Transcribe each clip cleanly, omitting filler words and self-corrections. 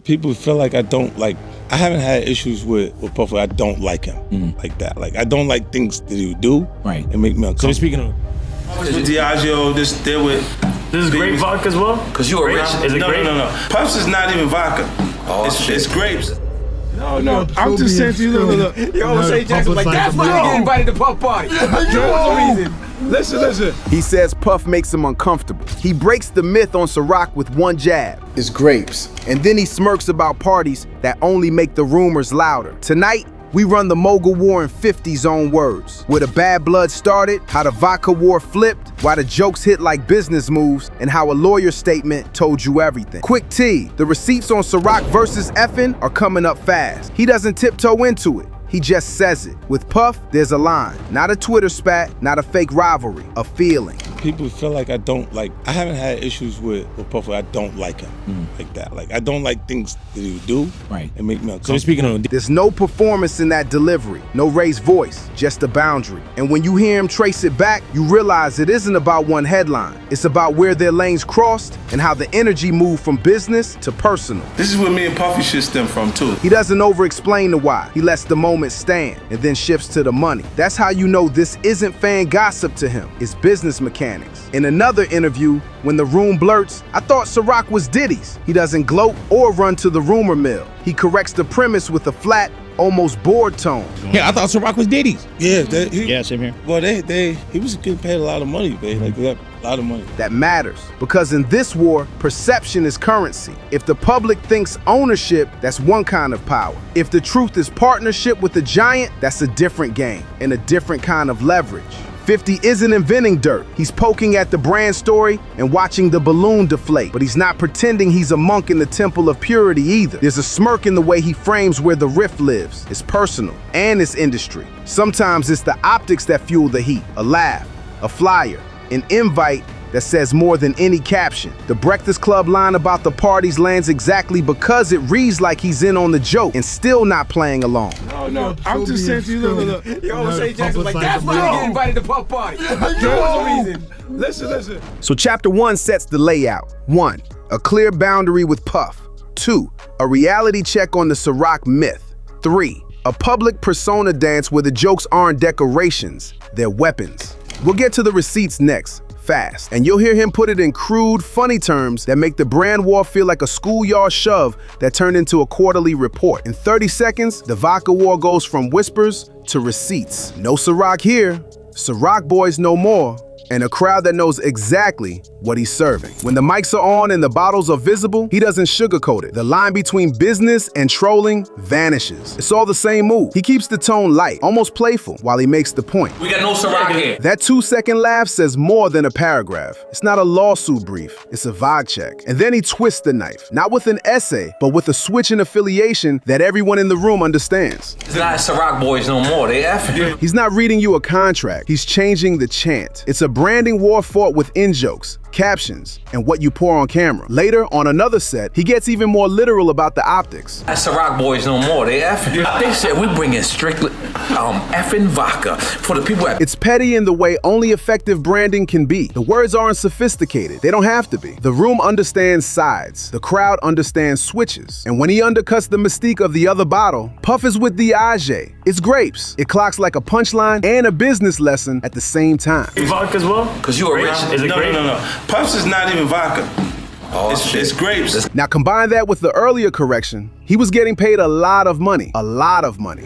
People feel like I don't like. I haven't had issues with Puff where I don't like him like that. Like I don't like things that he would do and make me uncomfortable. So speaking of, with Diageo, this is grape vodka as well? Cause you a rich. Is it grape? No. Puffs is not even vodka. Oh, it's grapes. No, I'm just saying to you, look. Yo, Shea Jackson like, that's why I get invited to Puff Party. Listen. He says Puff makes him uncomfortable. He breaks the myth on Ciroc with one jab. It's grapes. And then he smirks about parties that only make the rumors louder. Tonight, we run the Mogul War in 50's own words. Where the bad blood started, how the vodka war flipped, why the jokes hit like business moves, and how a lawyer statement told you everything. Quick T, the receipts on Ciroc versus effing are coming up fast. He doesn't tiptoe into it. He just says it. With Puff, there's a line. Not a Twitter spat, not a fake rivalry, a feeling. People feel like I don't like. I haven't had issues with Puff where I don't like him like that. Like I don't like things that he would do and make me uncomfortable. So speaking of, there's no performance in that delivery, no raised voice, just a boundary. And when you hear him trace it back, you realize it isn't about one headline. It's about where their lanes crossed and how the energy moved from business to personal. This is where me and Puffy shit stem from too. He doesn't over-explain the why. He lets the moment stand and then shifts to the money. That's how you know this isn't fan gossip to him. It's business mechanics. In another interview, when the room blurts, I thought Ciroc was Diddy's. He doesn't gloat or run to the rumor mill. He corrects the premise with a flat, almost bored tone. Yeah, I thought Ciroc was Diddy's. Yeah, same here. Well, he was getting paid a lot of money, babe. Like a lot of money. That matters, because in this war, perception is currency. If the public thinks ownership, that's one kind of power. If the truth is partnership with the giant, that's a different game and a different kind of leverage. 50 isn't inventing dirt. He's poking at the brand story and watching the balloon deflate. But he's not pretending he's a monk in the temple of purity either. There's a smirk in the way he frames where the rift lives. It's personal and it's industry. Sometimes it's the optics that fuel the heat. A laugh, a flyer, an invite that says more than any caption. The Breakfast Club line about the parties lands exactly because it reads like he's in on the joke and still not playing along. No, I'm just saying to you, look. Yo, Shea Jackson like, that's why I get invited to Puff Party. Listen. So chapter 1 sets the layout. 1, a clear boundary with Puff. 2, a reality check on the Ciroc myth. 3, a public persona dance where the jokes aren't decorations, they're weapons. We'll get to the receipts next. Fast. And you'll hear him put it in crude, funny terms that make the brand war feel like a schoolyard shove that turned into a quarterly report. In 30 seconds, the vodka war goes from whispers to receipts. No Ciroc here. Ciroc boys no more. And a crowd that knows exactly what he's serving. When the mics are on and the bottles are visible, he doesn't sugarcoat it. The line between business and trolling vanishes. It's all the same move. He keeps the tone light, almost playful, while he makes the point. We got no Ciroc here. That 2-second laugh says more than a paragraph. It's not a lawsuit brief, it's a vibe check. And then he twists the knife, not with an essay, but with a switch in affiliation that everyone in the room understands. It's not Ciroc boys no more, they effing. He's not reading you a contract, he's changing the chant. It's a branding war fought with in-jokes, captions, and what you pour on camera. Later, on another set, he gets even more literal about the optics. That's Ciroc boys no more, they effing. They said we bring in strictly effing vodka for the people at. It's petty in the way only effective branding can be. The words aren't sophisticated, they don't have to be. The room understands sides, the crowd understands switches. And when he undercuts the mystique of the other bottle, Puff is with Diageo. It's grapes. It clocks like a punchline and a business lesson at the same time. Vodka as well? Cause you a rich. Is it grape? No. Puffs is not even vodka. Oh, it's grapes. Now combine that with the earlier correction, he was getting paid a lot of money. A lot of money.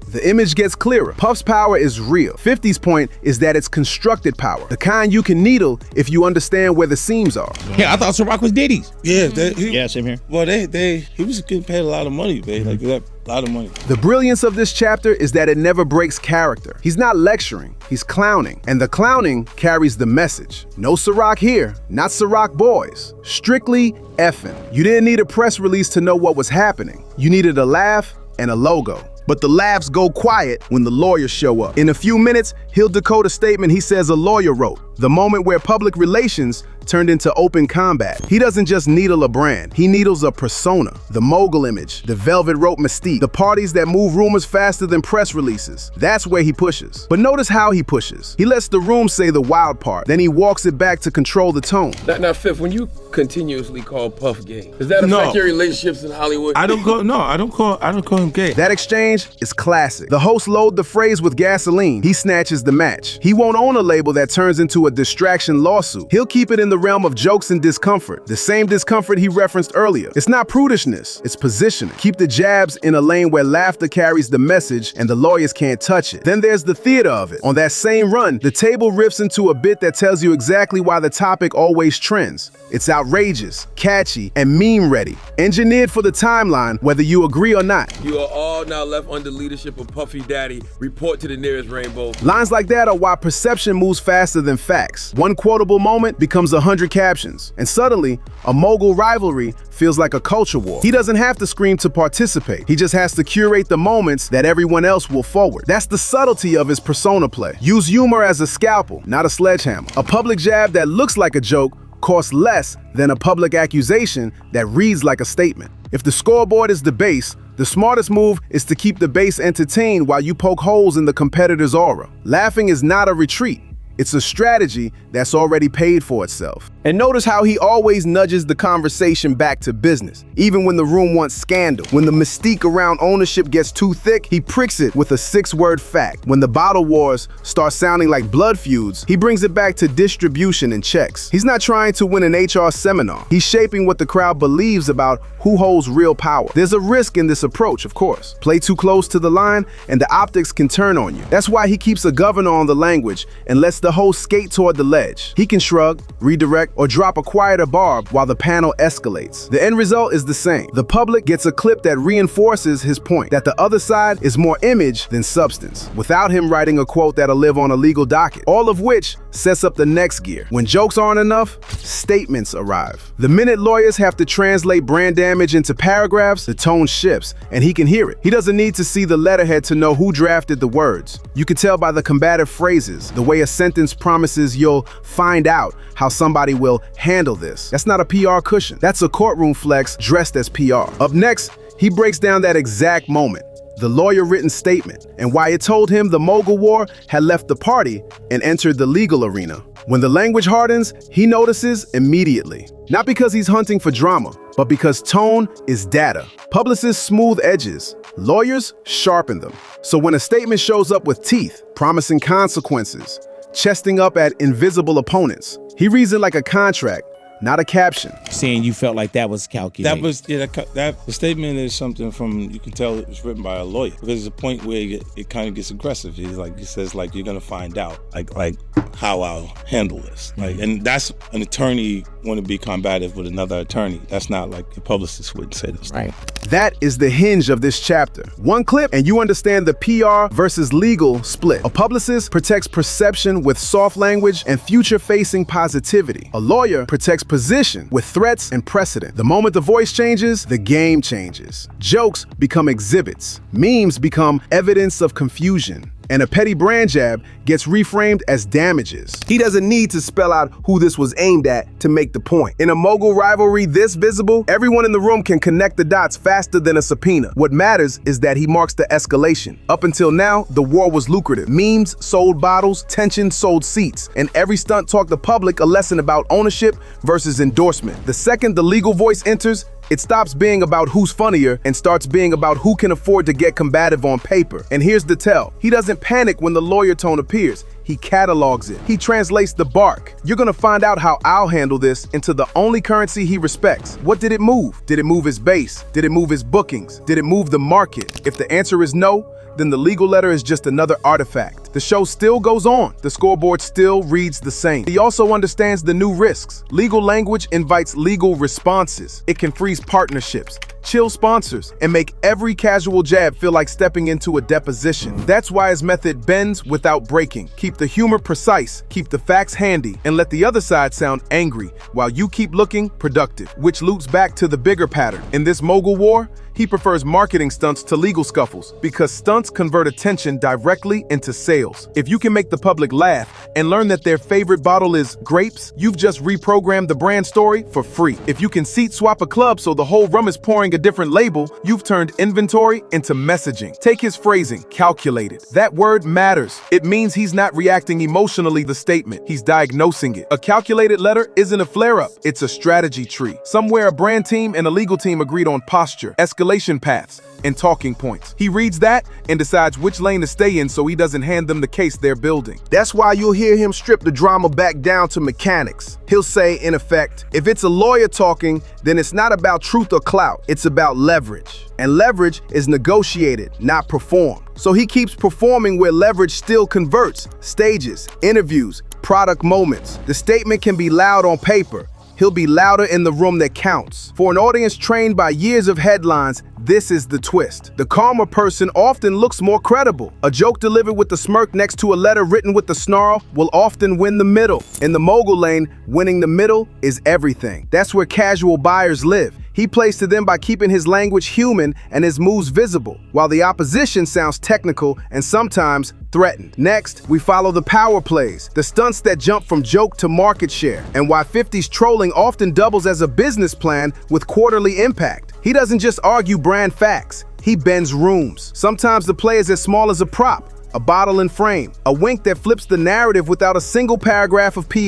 The image gets clearer. Puff's power is real. 50's point is that it's constructed power, the kind you can needle if you understand where the seams are. Yeah, I thought Ciroc was Diddy's. Yeah, same here. Well, he was getting paid a lot of money, babe. Like a lot of money. The brilliance of this chapter is that it never breaks character. He's not lecturing, he's clowning. And the clowning carries the message. No Ciroc here, not Ciroc boys. Strictly effing. You didn't need a press release to know what was happening. You needed a laugh and a logo. But the laughs go quiet when the lawyers show up. In a few minutes, he'll decode a statement he says a lawyer wrote. The moment where public relations turned into open combat. He doesn't just needle a brand, he needles a persona. The Mogul image, the velvet rope mystique, the parties that move rumors faster than press releases. That's where he pushes. But notice how he pushes. He lets the room say the wild part, then he walks it back to control the tone. Now, Fifth, when you continuously call Puff gay, does that affect your relationships in Hollywood? I don't call him gay. That exchange is classic. The host loads the phrase with gasoline. He snatches the match. He won't own a label that turns into a distraction lawsuit. He'll keep it in the realm of jokes and discomfort. The same discomfort he referenced earlier. It's not prudishness, it's positioning. Keep the jabs in a lane where laughter carries the message and the lawyers can't touch it. Then there's the theater of it. On that same run, the table riffs into a bit that tells you exactly why the topic always trends. It's outrageous, catchy, and meme ready. Engineered for the timeline, whether you agree or not. You are all now left under leadership of Puffy Daddy. Report to the nearest rainbow. Lines like that are why perception moves faster than facts. One quotable moment becomes 100 captions, and suddenly, a Mogul rivalry feels like a culture war. He doesn't have to scream to participate. He just has to curate the moments that everyone else will forward. That's the subtlety of his persona play. Use humor as a scalpel, not a sledgehammer. A public jab that looks like a joke costs less than a public accusation that reads like a statement. If the scoreboard is the base, the smartest move is to keep the base entertained while you poke holes in the competitor's aura. Laughing is not a retreat. It's a strategy that's already paid for itself. And notice how he always nudges the conversation back to business, even when the room wants scandal. When the mystique around ownership gets too thick, he pricks it with a 6-word fact. When the bottle wars start sounding like blood feuds, he brings it back to distribution and checks. He's not trying to win an HR seminar. He's shaping what the crowd believes about who holds real power. There's a risk in this approach, of course. Play too close to the line and the optics can turn on you. That's why he keeps a governor on the language and lets the host skate toward the ledge. He can shrug, redirect, or drop a quieter barb while the panel escalates. The end result is the same. The public gets a clip that reinforces his point, that the other side is more image than substance, without him writing a quote that'll live on a legal docket, all of which sets up the next gear. When jokes aren't enough, statements arrive. The minute lawyers have to translate brand damage into paragraphs, the tone shifts, and he can hear it. He doesn't need to see the letterhead to know who drafted the words. You can tell by the combative phrases, the way a sentence promises you'll find out how somebody will handle this. That's not a PR cushion. That's a courtroom flex dressed as PR. Up next, he breaks down that exact moment, the lawyer-written statement, and why it told him the Mogul War had left the party and entered the legal arena. When the language hardens, he notices immediately. Not because he's hunting for drama, but because tone is data. Publicists smooth edges, lawyers sharpen them. So when a statement shows up with teeth, promising consequences, chesting up at invisible opponents, he reads it like a contract, not a caption. Saying you felt like that was calculated. The statement is something from, you can tell it was written by a lawyer, because there's a point where it kind of gets aggressive. He says you're gonna find out like how I'll handle this. And that's an attorney want to be combative with another attorney. That's not like a publicist would say this. Right. That is the hinge of this chapter. One clip and you understand the PR versus legal split. A publicist protects perception with soft language and future-facing positivity. A lawyer protects position with threats and precedent. The moment the voice changes, the game changes. Jokes become exhibits. Memes become evidence of confusion. And a petty brand jab gets reframed as damages. He doesn't need to spell out who this was aimed at to make the point. In a Mogul rivalry this visible, everyone in the room can connect the dots faster than a subpoena. What matters is that he marks the escalation. Up until now, the war was lucrative. Memes sold bottles, tension sold seats, and every stunt taught the public a lesson about ownership versus endorsement. The second the legal voice enters, it stops being about who's funnier and starts being about who can afford to get combative on paper. And here's the tell. He doesn't panic when the lawyer tone appears. He catalogs it. He translates the bark. You're gonna find out how I'll handle this into the only currency he respects. What did it move? Did it move his base? Did it move his bookings? Did it move the market? If the answer is no, then the legal letter is just another artifact. The show still goes on. The scoreboard still reads the same. He also understands the new risks. Legal language invites legal responses. It can freeze partnerships, chill sponsors, and make every casual jab feel like stepping into a deposition. That's why his method bends without breaking. Keep the humor precise, keep the facts handy, and let the other side sound angry while you keep looking productive. Which loops back to the bigger pattern. In this Mogul war, He prefers marketing stunts to legal scuffles because stunts convert attention directly into sales. If you can make the public laugh and learn that their favorite bottle is grapes, you've just reprogrammed the brand story for free. If you can seat swap a club so the whole rum is pouring a different label, you've turned inventory into messaging. Take his phrasing, calculated. That word matters. It means he's not reacting emotionally to the statement. He's diagnosing it. A calculated letter isn't a flare-up. It's a strategy tree. Somewhere a brand team and a legal team agreed on posture, escalation paths, and talking points. He reads that and decides which lane to stay in so he doesn't hand them the case they're building. That's why you'll hear him strip the drama back down to mechanics. He'll say, in effect, if it's a lawyer talking, then it's not about truth or clout. It's about leverage. And leverage is negotiated, not performed. So he keeps performing where leverage still converts. Stages, interviews, product moments. The statement can be loud on paper. He'll be louder in the room that counts. For an audience trained by years of headlines, this is the twist. The calmer person often looks more credible. A joke delivered with the smirk next to a letter written with the snarl will often win the middle. In the mogul lane, winning the middle is everything. That's where casual buyers live. He plays to them by keeping his language human and his moves visible, while the opposition sounds technical and sometimes threatened. Next, we follow the power plays, the stunts that jump from joke to market share, and why 50's trolling often doubles as a business plan with quarterly impact. He doesn't just argue brand facts, he bends rooms. Sometimes the play is as small as a prop, a bottle and frame, a wink that flips the narrative without a single paragraph of PR.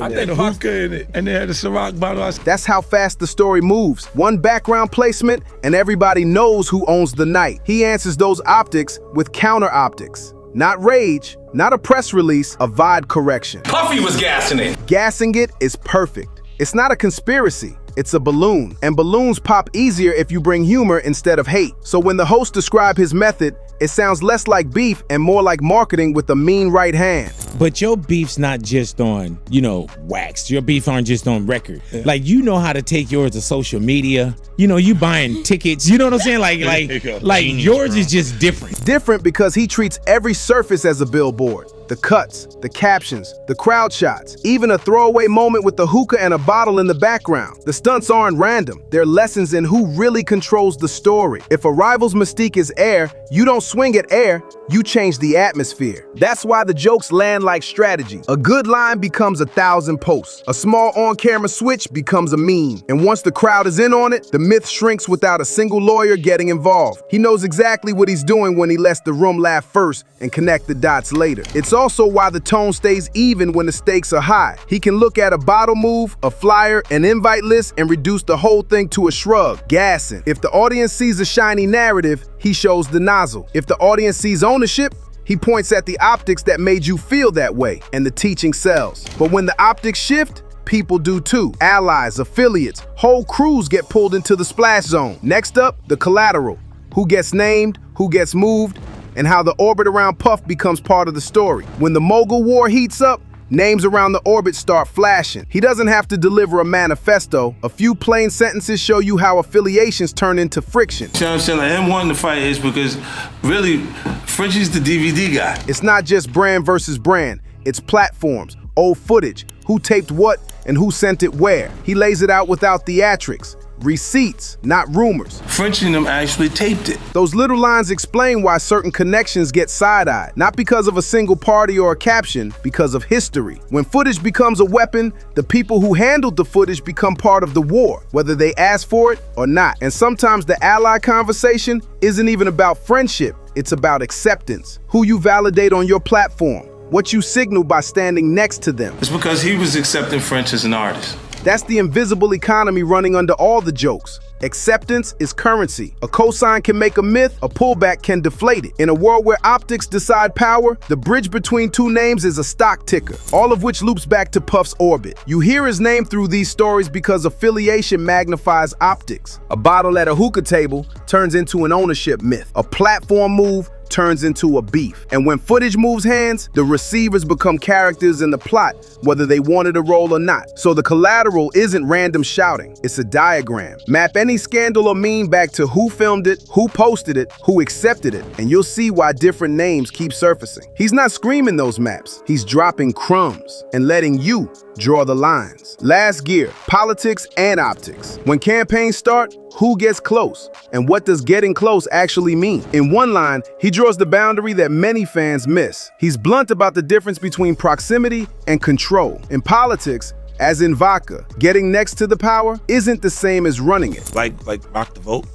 I think the hookah in it, and they had the Ciroc bottle. That's how fast the story moves. One background placement, and everybody knows who owns the night. He answers those optics with counter optics. Not rage, not a press release, a vibe correction. Puffy was gassing it. Gassing it is perfect. It's not a conspiracy. It's a balloon, and balloons pop easier if you bring humor instead of hate. So when the host describes his method, it sounds less like beef and more like marketing with a mean right hand. But your beef's not just on, wax. Your beef aren't just on record. Yeah. Like, you know how to take yours to social media. You buying tickets. You know what I'm saying? Like yours is just different. Different because he treats every surface as a billboard. The cuts, the captions, the crowd shots, even a throwaway moment with the hookah and a bottle in the background. The stunts aren't random. They're lessons in who really controls the story. If a rival's mystique is air, you don't swing at air, you change the atmosphere. That's why the jokes land like strategy. A good line becomes 1,000 posts. A small on-camera switch becomes a meme. And once the crowd is in on it, the myth shrinks without a single lawyer getting involved. He knows exactly what he's doing when he lets the room laugh first and connect the dots later. It's also why the tone stays even when the stakes are high. He can look at a bottle move, a flyer, an invite list, and reduce the whole thing to a shrug, gassing. If the audience sees a shiny narrative, he shows the nozzle. If the audience sees ownership, he points at the optics that made you feel that way, and the teaching sells. But when the optics shift, people do too. Allies, affiliates, whole crews get pulled into the splash zone. Next up, the collateral. Who gets named, who gets moved, and how the orbit around Puff becomes part of the story. When the Mogul War heats up, names around the orbit start flashing. He doesn't have to deliver a manifesto. A few plain sentences show you how affiliations turn into friction. You know what I'm saying? Like, him wanting to fight is because, really, Frenchie's the DVD guy. It's not just brand versus brand. It's platforms, old footage, who taped what and who sent it where. He lays it out without theatrics. Receipts, not rumors. Frenchie and them actually taped it. Those little lines explain why certain connections get side-eyed, not because of a single party or a caption, because of history. When footage becomes a weapon, the people who handled the footage become part of the war, whether they ask for it or not. And sometimes the ally conversation isn't even about friendship, it's about acceptance. Who you validate on your platform, what you signal by standing next to them. It's because he was accepting French as an artist. That's the invisible economy running under all the jokes. Acceptance is currency. A cosign can make a myth, a pullback can deflate it. In a world where optics decide power, the bridge between two names is a stock ticker, all of which loops back to Puff's orbit. You hear his name through these stories because affiliation magnifies optics. A bottle at a hookah table turns into an ownership myth. A platform move turns into a beef. And when footage moves hands, the receivers become characters in the plot, whether they wanted a role or not. So the collateral isn't random shouting, it's a diagram. Map any scandal or meme back to who filmed it, who posted it, who accepted it, and you'll see why different names keep surfacing. He's not screaming those maps, he's dropping crumbs and letting you draw the lines. Last gear, politics and optics. When campaigns start, who gets close? And what does getting close actually mean? In one line, he draws the boundary that many fans miss. He's blunt about the difference between proximity and control. In politics, as in Vodka, getting next to the power isn't the same as running it. Like rock the vote.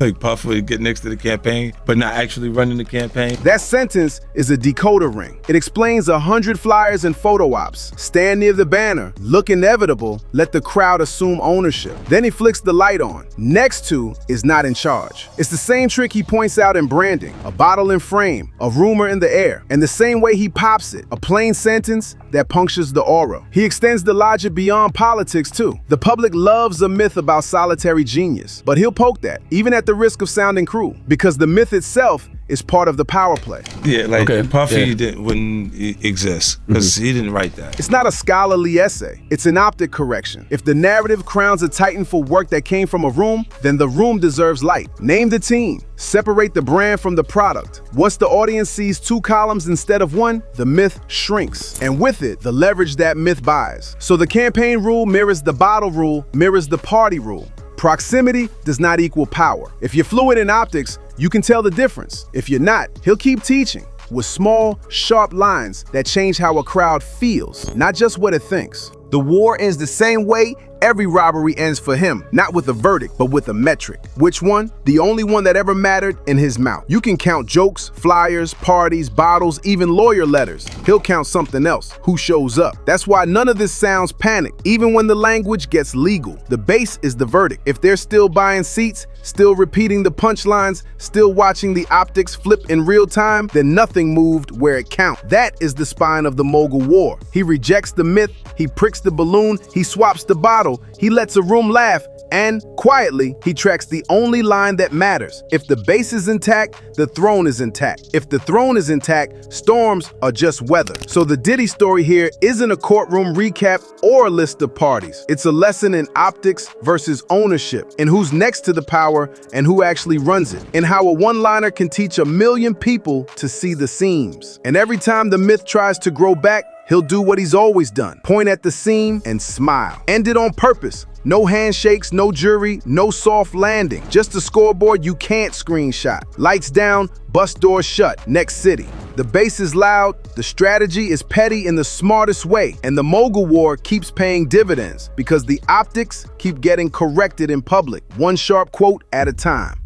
Like Puff would get next to the campaign, but not actually running the campaign. That sentence is a decoder ring. It explains 100 flyers and photo ops. Stand near the banner, look inevitable, let the crowd assume ownership. Then he flicks the light on. Next to is not in charge. It's the same trick he points out in branding, a bottle in frame, a rumor in the air, and the same way he pops it, a plain sentence that punctures the aura. He extends the logic beyond politics too. The public loves a myth about solitary genius, but he'll poke that, even at the risk of sounding cruel, because the myth itself is part of the power play. Yeah, like Puffy wouldn't exist because he didn't write that. It's not a scholarly essay, it's an optic correction. If the narrative crowns a titan for work that came from a room, then the room deserves light. Name the team, separate the brand from the product. Once the audience sees 2 columns instead of 1, the myth shrinks. And with it, the leverage that myth buys. So the campaign rule mirrors the bottle rule, mirrors the party rule. Proximity does not equal power. If you're fluent in optics, you can tell the difference. If you're not, he'll keep teaching with small, sharp lines that change how a crowd feels, not just what it thinks. The war ends the same way every robbery ends for him, not with a verdict, but with a metric. Which one? The only one that ever mattered: in his mouth. You can count jokes, flyers, parties, bottles, even lawyer letters. He'll count something else: who shows up. That's why none of this sounds panic, even when the language gets legal. The base is the verdict. If they're still buying seats, still repeating the punchlines, still watching the optics flip in real time, then nothing moved where it counts. That is the spine of the Mogul War. He rejects the myth, he pricks the balloon, he swaps the bottle, he lets a room laugh, and quietly, he tracks the only line that matters. If the base is intact, the throne is intact. If the throne is intact, storms are just weather. So the Diddy story here isn't a courtroom recap or a list of parties. It's a lesson in optics versus ownership, in who's next to the power and who actually runs it, and how a one-liner can teach 1 million people to see the seams. And every time the myth tries to grow back, he'll do what he's always done: point at the seam and smile. End it on purpose. No handshakes, no jury, no soft landing. Just a scoreboard you can't screenshot. Lights down, bus doors shut, next city. The bass is loud, the strategy is petty in the smartest way, and the Mogul War keeps paying dividends because the optics keep getting corrected in public, one sharp quote at a time.